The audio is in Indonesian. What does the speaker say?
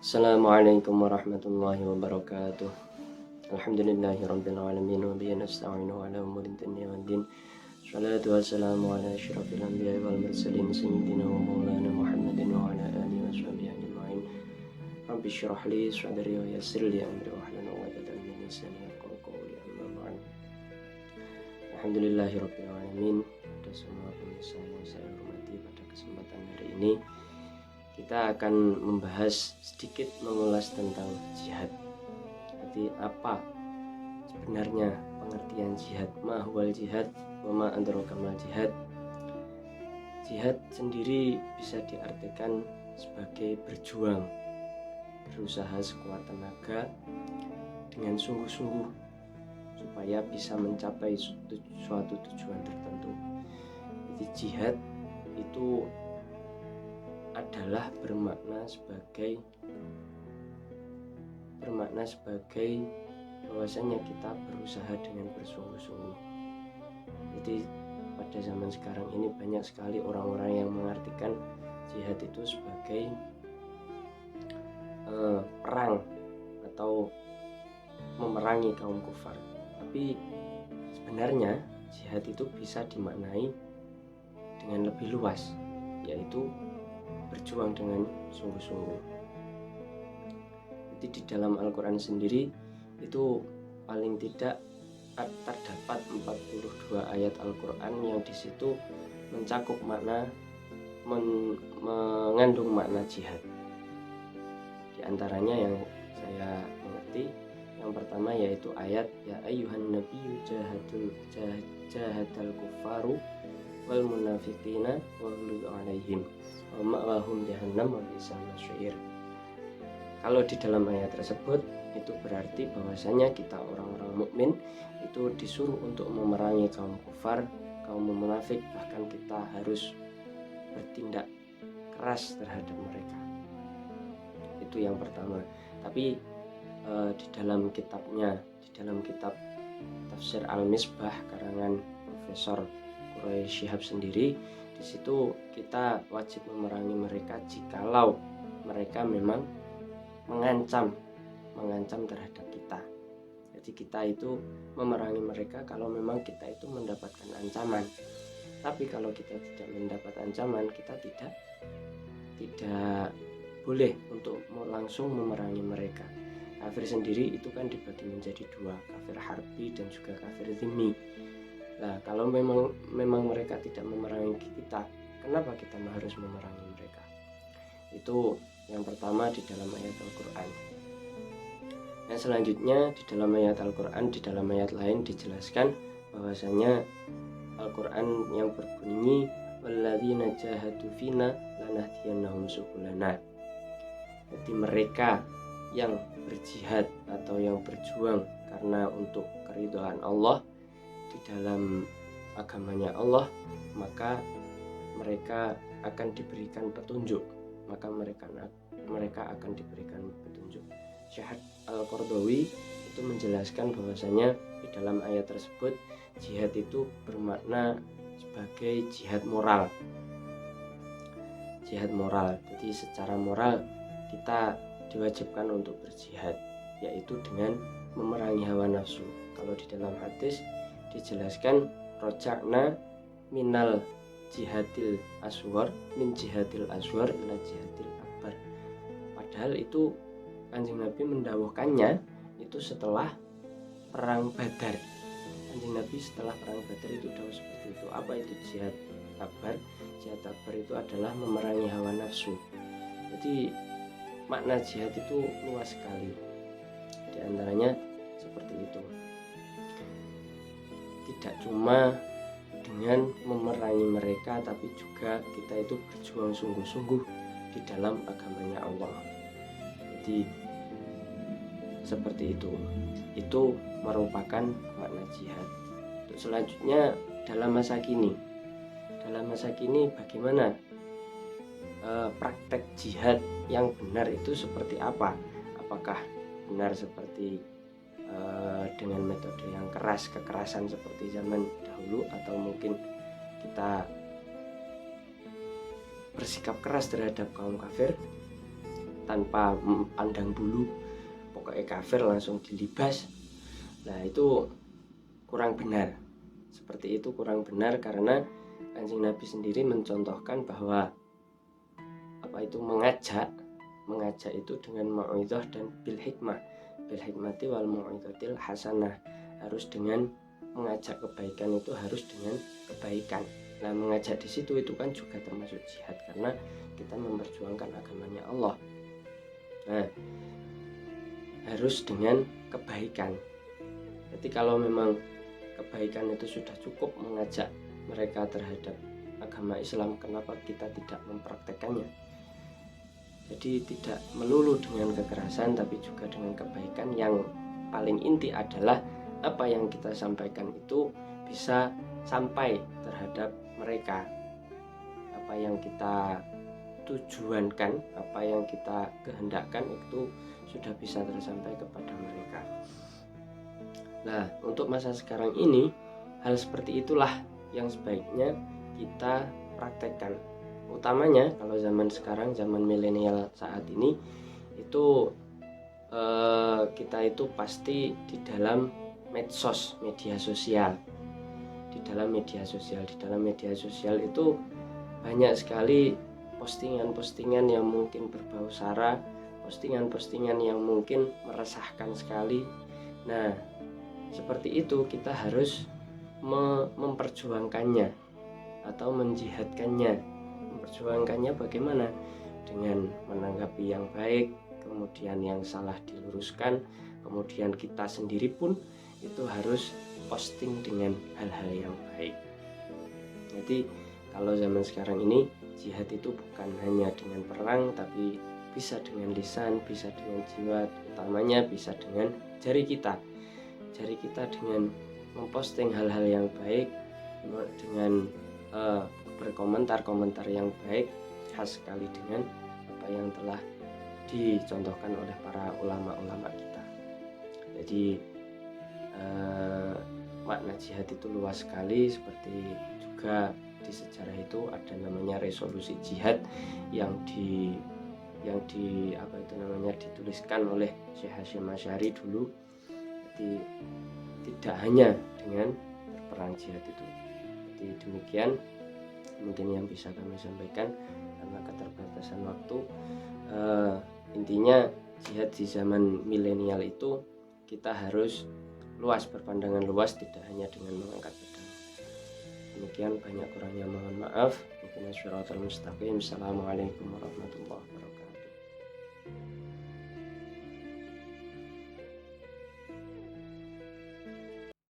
Assalamualaikum warahmatullahi wabarakatuh. Alhamdulillahirabbil alamin wa bihi nasta'inu ala umuri dunya waddin. Shalatu wassalamu ala asyrafil anbiya'i wal mursalin sayyidina wa maulana Muhammadin wa ala alihi washabbihi ajma'in. Rabbi shrah li sadri wa yassir li amri wahlul 'uqdatam min lisani yafqahu qawli. Amma ba'd. Alhamdulillahirabbil alamin. Pada semua pemirsa yang saya hormati, pada kesempatan hari ini kita akan membahas sedikit, mengulas tentang jihad. Jadi apa sebenarnya pengertian jihad? Ma huwal jihad wa ma adraka mal jihad. Jihad sendiri bisa diartikan sebagai berjuang, berusaha sekuat tenaga dengan sungguh-sungguh supaya bisa mencapai suatu tujuan tertentu. Jadi jihad itu adalah bermakna sebagai bahwasanya kita berusaha dengan bersungguh-sungguh. Jadi pada zaman sekarang ini banyak sekali orang-orang yang mengartikan jihad itu sebagai perang atau memerangi kaum kufar. Tapi sebenarnya jihad itu bisa dimaknai dengan lebih luas, yaitu berjuang dengan sungguh-sungguh. Jadi di dalam Al-Quran sendiri itu paling tidak terdapat 42 ayat Al-Quran yang di situ mencakup makna, mengandung makna jihad. Di antaranya yang saya mengerti, yang pertama yaitu ayat ya ayyuhan nabiyyu jahadal kufaru wal munafiqina waghluz alaihim wa ma'wahum jahannam wa bi'sal masir. Kalau di dalam ayat tersebut itu berarti bahwasanya kita orang-orang mukmin itu disuruh untuk memerangi kaum kufar, kaum munafik, bahkan kita harus bertindak keras terhadap mereka. Itu yang pertama. Tapi di dalam kitab Tafsir Al-Misbah karangan Profesor Quraisy Shihab sendiri, di situ kita wajib memerangi mereka jikalau mereka memang mengancam terhadap kita. Jadi kita itu memerangi mereka kalau memang kita itu mendapatkan ancaman. Tapi kalau kita tidak mendapat ancaman, kita tidak boleh untuk langsung memerangi mereka. Kafir sendiri itu kan dibagi menjadi dua, kafir harbi dan juga kafir zimmi. Nah, kalau memang mereka tidak memerangi kita, kenapa kita harus memerangi mereka? Itu yang pertama di dalam ayat Al-Quran. Yang selanjutnya di dalam ayat Al-Quran, di dalam ayat lain dijelaskan bahwasanya Al-Quran yang berbunyi walladzina jahadu fina lanahdiyannahum subulana. Jadi mereka yang berjihad atau yang berjuang karena untuk keridhaan Allah di dalam agamanya Allah, maka mereka akan diberikan petunjuk. Mereka akan diberikan petunjuk. Syekh Al-Qardawi itu menjelaskan bahwasanya di dalam ayat tersebut jihad itu bermakna sebagai jihad moral. Jihad moral. Jadi secara moral kita diwajibkan untuk berjihad, yaitu dengan memerangi hawa nafsu. Kalau di dalam hadis dijelaskan rojakna minal jihadil aswar min jihadil aswar ila jihadil akbar. Padahal itu Kanjeng Nabi mendawuhkannya itu setelah perang Badar. Kanjeng Nabi setelah perang Badar itu dawuh seperti itu. Apa itu jihad akbar? Jihad akbar itu adalah memerangi hawa nafsu. Jadi makna jihad itu luas sekali. Di antaranya seperti itu. Tidak cuma dengan memerangi mereka, tapi juga kita itu berjuang sungguh-sungguh di dalam agamanya Allah. Jadi seperti itu. Itu merupakan makna jihad. Untuk selanjutnya dalam masa kini. Dalam masa kini bagaimana praktek jihad yang benar itu seperti apa? Apakah benar seperti dengan metode yang kekerasan seperti zaman dahulu, atau mungkin kita bersikap keras terhadap kaum kafir? tanpa pandang bulu, pokoknya kafir langsung dilibas. Nah itu kurang benar. Seperti itu kurang benar, karena Kanjeng Nabi sendiri mencontohkan bahwa mengajak itu dengan mau'izah dan bil hikmati wal mau'izatil hasanah. Harus dengan mengajak kebaikan, itu harus dengan kebaikan. Nah mengajak di situ itu kan juga termasuk jihad, karena kita memperjuangkan agamanya Allah. Nah harus dengan kebaikan. Jadi kalau memang kebaikan itu sudah cukup mengajak mereka terhadap agama Islam, kenapa kita tidak mempraktekannya? Jadi tidak melulu dengan kekerasan, tapi juga dengan kebaikan. Yang paling inti adalah apa yang kita sampaikan itu bisa sampai terhadap mereka. Apa yang kita tujuankan, apa yang kita kehendakkan itu sudah bisa tersampai kepada mereka. Nah, untuk masa sekarang ini, hal seperti itulah yang sebaiknya kita praktekkan. Utamanya kalau zaman sekarang, zaman milenial saat ini, itu kita itu pasti di dalam media sosial. Di dalam media sosial itu banyak sekali postingan-postingan yang mungkin berbau sara, postingan-postingan yang mungkin meresahkan sekali. Nah, seperti itu kita harus memperjuangkannya atau menjihadkannya. Memperjuangkannya bagaimana? Dengan menanggapi yang baik, kemudian yang salah diluruskan, kemudian kita sendiri pun itu harus posting dengan hal-hal yang baik. Jadi kalau zaman sekarang ini, jihad itu bukan hanya dengan perang, tapi bisa dengan lisan, bisa dengan jiwa, utamanya bisa dengan jari kita dengan memposting hal-hal yang baik, dengan berkomentar yang baik, khas sekali dengan apa yang telah dicontohkan oleh para ulama-ulama kita. Jadi makna jihad itu luas sekali. Seperti juga di sejarah itu ada namanya resolusi jihad yang dituliskan oleh Syekh Hasyim Asy'ari dulu. Jadi tidak hanya dengan perang jihad itu. Jadi demikian mungkin yang bisa kami sampaikan karena keterbatasan waktu. Intinya jihad di zaman milenial itu kita harus luas, berpandangan luas, tidak hanya dengan mengangkat pedang. Demikian, banyak kurangnya mohon maaf. Assalamualaikum warahmatullahi wabarakatuh.